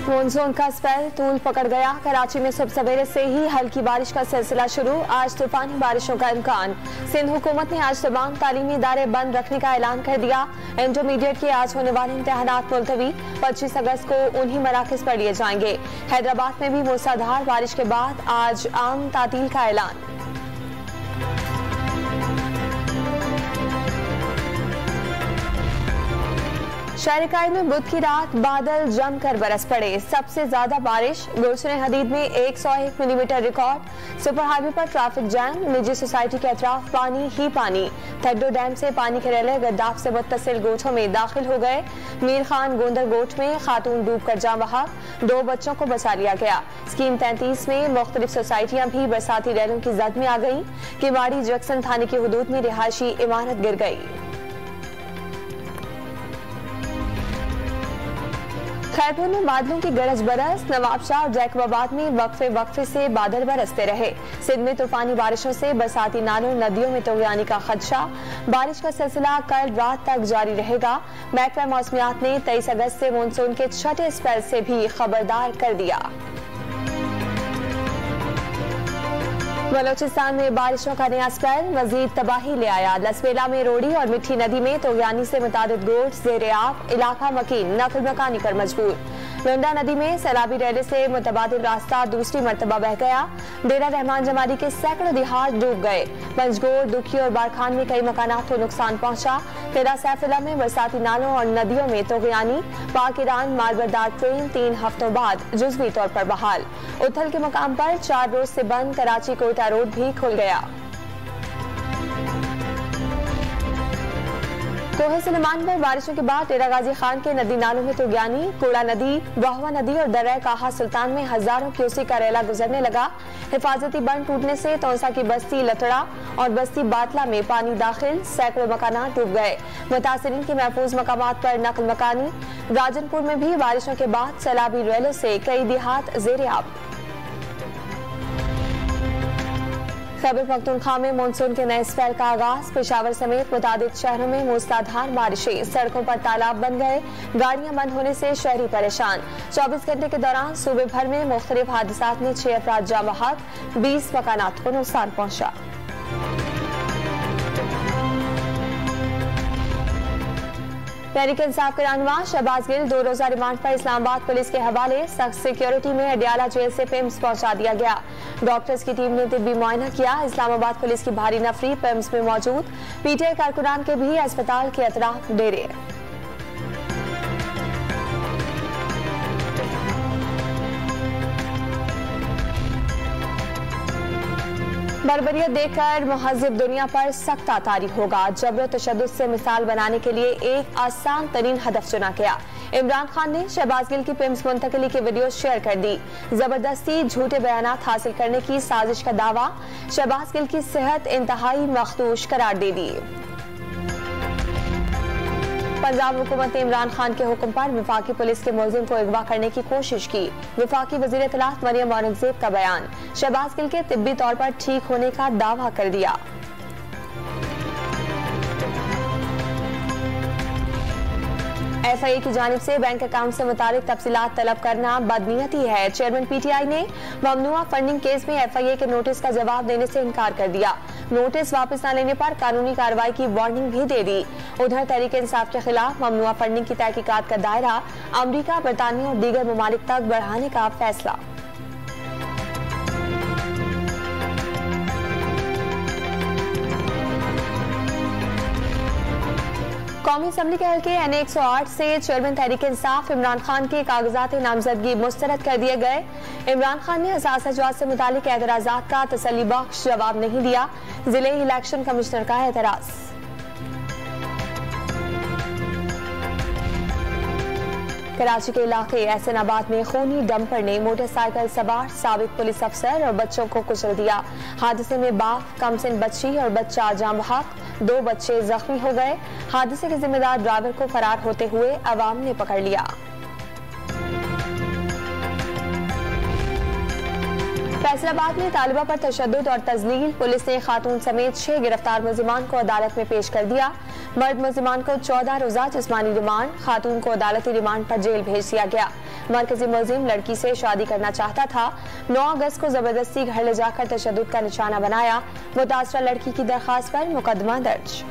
Monsoon का spell तूल पकड़ गया। कराची में सुबह सवेरे से ही हल्की बारिश का सिलसिला शुरू। आज तूफानी बारिशों का इम्कान। सिंध हुकूमत ने आज तमाम तालीमी इदारे बंद रखने का ऐलान कर दिया। इंटरमीडिएट के आज होने वाले इम्तिहानात मुलतवी। 25 अगस्त को उन्हीं मराकज़ पर लिए जाएंगे। हैदराबाद में भी मूसलाधार बारिश के बाद आज आम तातील का ऐलान। शहर कायद में बुध की रात बादल जमकर बरस पड़े। सबसे ज्यादा बारिश गुलशन हदीद में 101 मिलीमीटर रिकॉर्ड। सुपर हाईवे पर ट्रैफिक जैम। निजी सोसाइटी के अतराफ पानी ही पानी। थड्डो डैम से पानी के रेले गद्दाफ से मुत्तसिल गोठों में दाखिल हो गए। मीर खान गोंदर गोठ में खातून डूब कर जाँ बहा। 2 बच्चों को बचा लिया गया। स्कीम 33 में मुख्तलिफ सोसाइटियां भी बरसाती रेलों की जद में आ गई। किवाड़ी जक्सन थाने की हुदूद में रिहायशी इमारत गिर गई। खैरपुर में बादलों की गरज बरस। नवाबशाह और जैकबाबाद में वक्फे से बादल बरसते रहे। सिंध में तूफानी बारिशों से बरसाती नालों नदियों में तगयानी का खदशा। बारिश का सिलसिला कल रात तक जारी रहेगा। महकमा मौसमियात ने 23 अगस्त से मानसून के छठे स्पेल से भी खबरदार कर दिया। बलोचिस्तान में बारिशों का नया स्पेल मजीद तबाही ले आया। लसबेला में रोड़ी और मिठी नदी में तगयानी से मुतादिद गोट ज़ेरे आब। इलाका मकीन नकल मकानी पर मजबूर। लुंडा नदी में सैलाबी रेले से मुतबादिल रास्ता दूसरी मरतबा बह गया। डेरा रहमान जमाली के सैकड़ों दिहात डूब गए। पंजगोर, दुखी और बारखान में कई मकानात को नुकसान पहुंचा। किला सैफिला में बरसाती नालों और नदियों में तगयानी। पाक ईरान मालबरदार ट्रेन 3 हफ्तों बाद जुज़वी तौर पर बहाल। उथल के मकाम पर 4 रोज से बंद कराची कोयटा रोड भी खुल गया। कोहे सलेमान पर बारिशों के बाद डेरा गाजी खान के नदी नालों में तगयानी। कूड़ा नदी, बहवा नदी और दर्रा काहा सुल्तान में हजारों क्यूसेक का रेला गुजरने लगा। हिफाजती बंद टूटने से तौसा की बस्ती लतड़ा और बस्ती बातला में पानी दाखिल। सैकड़ों मकानात डूब गए। मुतासिरीन के महफूज मकामात पर नकल मकानी। राजनपुर में भी बारिशों के बाद सैलाबी रेलों से कई देहात ज़ेरे आब। खैबर पख्तूनख्वा में मानसून के नए स्पेल का आगाज। पेशावर समेत मुतादिद शहरों में मूसलाधार बारिशें। सड़कों पर तालाब बन गए। गाड़ियां बंद होने से शहरी परेशान। 24 घंटे के दौरान सूबे भर में मुख्तलिफ हादसात में 6 अफराद जाँ बहक। 20 मकानात को नुकसान पहुंचा। तहरीक इंसाफ के रहनुमा शहबाज गिल 2 रोजा रिमांड पर इस्लामाबाद पुलिस के हवाले। सख्त सिक्योरिटी में अडियाला जेल से पिम्स पहुंचा दिया गया। डॉक्टर्स की टीम ने तिब्बी मुआयना किया। इस्लामाबाद पुलिस की भारी नफरी पिम्स में मौजूद। पीटीआई कारकुनान के भी अस्पताल के अतराफ डेरे। बर्बरियत देखकर मुहज़्ज़िब दुनिया पर सख्त तारी होगा। जबर तशद्दुद से मिसाल बनाने के लिए एक आसान तरीन हदफ चुना गया। इमरान खान ने शहबाज गिल की पिम्स मुंतकिली की वीडियो शेयर कर दी। जबरदस्ती झूठे बयानात हासिल करने की साजिश का दावा। शहबाज गिल की सेहत इंतहाई मखदूश करार दे दी। पंजाब हुकूमत ने इमरान खान के हुक्म पर वफाकी पुलिस के मुलजिम को अगवा करने की कोशिश की। वफाकी वज़ीर इत्तलात मरियम औरंगज़ेब का बयान। शहबाज गिल के तिब्बी तौर पर ठीक होने का दावा कर दिया। FIA की जानिब से बैंक अकाउंट से मुतालिक तफसीलात तलब करना बदनीयती है। चेयरमैन PTI ने ममनुआ फंडिंग केस में FIA के नोटिस का जवाब देने से इनकार कर दिया। नोटिस वापस न लेने पर कानूनी कार्रवाई की वार्निंग भी दे दी। उधर तहरीक इंसाफ के खिलाफ ममनुआ फंडिंग की तहकीकात का दायरा अमरीका, बरतानिया और दीगर ममालिक तक बढ़ाने का फैसला। कौमी असम्बली के हल्के NA 108 से चेयरमैन तहरीक इंसाफ इमरान खान के कागजात नामजदगी मुस्तरद कर दिए गए। इमरान खान ने असासा जवाब से मुतालिक एतराजात का तसल्ली बख्श जवाब नहीं दिया। जिले इलेक्शन कमिश्नर का एतराज। कराची के इलाके एहसनाबाद में खूनी डंपर ने मोटरसाइकिल सवार साबिक पुलिस अफसर और बच्चों को कुचल दिया। हादसे में बाप, कमसिन बच्ची और बच्चा जाँ बहक। 2 बच्चे जख्मी हो गए। हादसे के जिम्मेदार ड्राइवर को फरार होते हुए अवाम ने पकड़ लिया। फैसलाबाद में तालिबा पर तशद्दुद और तजलील। पुलिस ने खातून समेत 6 गिरफ्तार मुलजिमान को अदालत में पेश कर दिया। मर्द मुलजिमान को 14 रोजा जिस्मानी रिमांड, खातून को अदालती रिमांड पर जेल भेज दिया गया। मरकजी मुलजिम लड़की से शादी करना चाहता था। 9 अगस्त को जबरदस्ती घर ले जाकर तशद्दुद का निशाना बनाया। मुतासरा लड़की की दरखास्त पर मुकदमा दर्ज।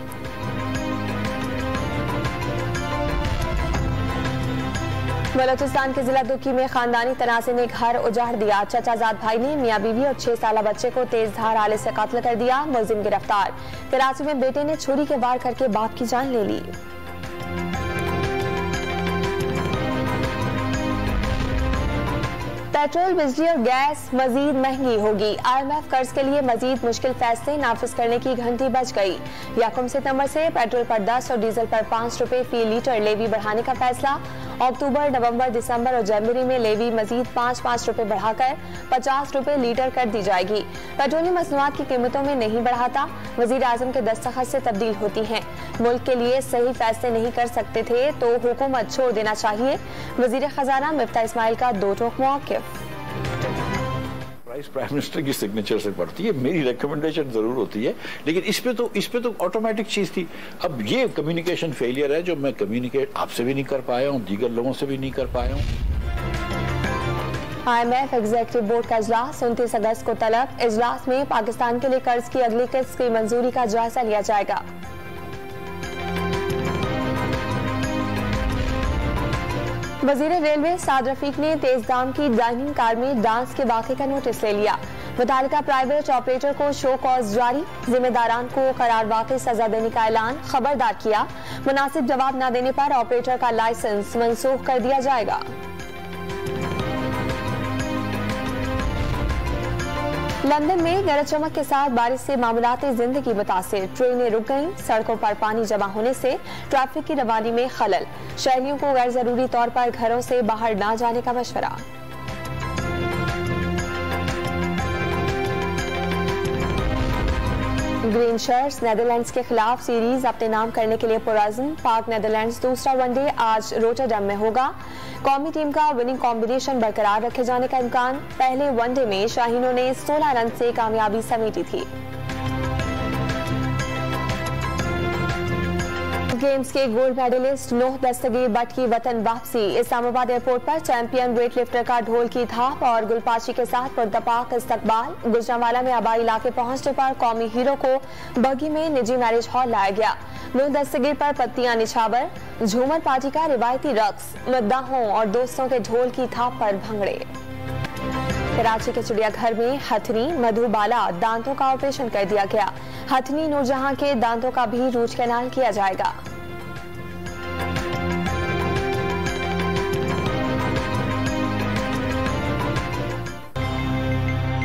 बलोचिस्तान के जिला दुकी में खानदानी तनाज़े ने घर उजाड़ दिया। चचाजाद भाई ने मियां बीवी और 6 साल बच्चे को तेज धार आले से कत्ल कर दिया। मुलजिम गिरफ्तार। कराची में बेटे ने छुरी के वार करके बाप की जान ले ली। पेट्रोल, बिजली और गैस मजीद महंगी होगी। IMF कर्ज के लिए मजीद मुश्किल फैसले नाफिज करने की घंटी बज गई। 1 सितंबर से पेट्रोल पर 10 और डीजल पर 5 रुपए फी लीटर लेवी बढ़ाने का फैसला। अक्टूबर, नवंबर, दिसंबर और जनवरी में लेवी मजीद 5-5 रुपए बढ़ाकर 50 रुपए लीटर कर दी जाएगी। पेट्रोलियम मसनूआत की कीमतों में नहीं बढ़ाता। वजीर आजम के दस्तखत से तब्दील होती हैं। मुल्क के लिए सही फैसले नहीं कर सकते थे तो हुकूमत छोड़ देना चाहिए। वजीर खजाना मिफ्ता इस्माइल का दो टोक मौक़िफ़। प्राइम मिनिस्टर की सिग्नेचर से पड़ती है, मेरी रिकमेंडेशन जरूर होती है, लेकिन इस पे तो ऑटोमेटिक चीज थी। अब ये कम्युनिकेशन फेलियर है जो मैं कम्युनिकेट आपसे भी नहीं कर पाया हूँ, दीगर लोगों से भी नहीं कर पाया हूँ। IMF एग्जीक्यूटिव बोर्ड का इजलास 29 अगस्त को तलब। इजलास में पाकिस्तान के लिए कर्ज की अगली किस्त की मंजूरी का जायजा लिया जाएगा। वजीर रेलवे साद रफीक ने तेज दाम की डाइनिंग कार में डांस के वाक़े का नोटिस ले लिया। मुतालिका प्राइवेट ऑपरेटर को शो कॉज जारी। जिम्मेदारान को करार वाक़ई सजा देने का ऐलान। खबरदार किया, मुनासिब जवाब न देने पर ऑपरेटर का लाइसेंस मनसूख कर दिया जाएगा। लंदन में गरज चमक के साथ बारिश से मामूलाती जिंदगी मुतासिर। ट्रेनें रुक गईं। सड़कों पर पानी जमा होने से ट्रैफिक की रवानी में खलल। शहरियों को गैर जरूरी तौर पर घरों से बाहर न जाने का मशवरा। ग्रीन शर्ट्स नेदरलैंड्स के खिलाफ सीरीज अपने नाम करने के लिए पुरअज़्म। पाक नेदरलैंड्स दूसरा वनडे आज रोटरडम में होगा। कौमी टीम का विनिंग कॉम्बिनेशन बरकरार रखे जाने का इम्कान। पहले वनडे में शाहीनों ने 16 रन से कामयाबी समेटी थी। गेम्स के गोल्ड मेडलिस्ट नूह दस्तगीर बट की वतन वापसी। इस्लामाबाद एयरपोर्ट पर चैंपियन वेट लिफ्टर का ढोल की थाप और गुलपाशी के साथ पुरतपाक इस्तकबाल। गुजरांवाला में आबाई इलाके पहुंचने पर कौमी हीरो को बगी में निजी मैरिज हॉल लाया गया। नूह दस्तगीर पर पत्तियां निछावर, झूमर पार्टी का रिवायती रक्स, मद्दाहों और दोस्तों के ढोल की थाप पर भंगड़े। कराची के चिड़ियाघर में हथनी, मधुबाला दांतों का ऑपरेशन कर दिया गया। हथनी नूरजहां के दांतों का भी रूट कैनाल किया जाएगा।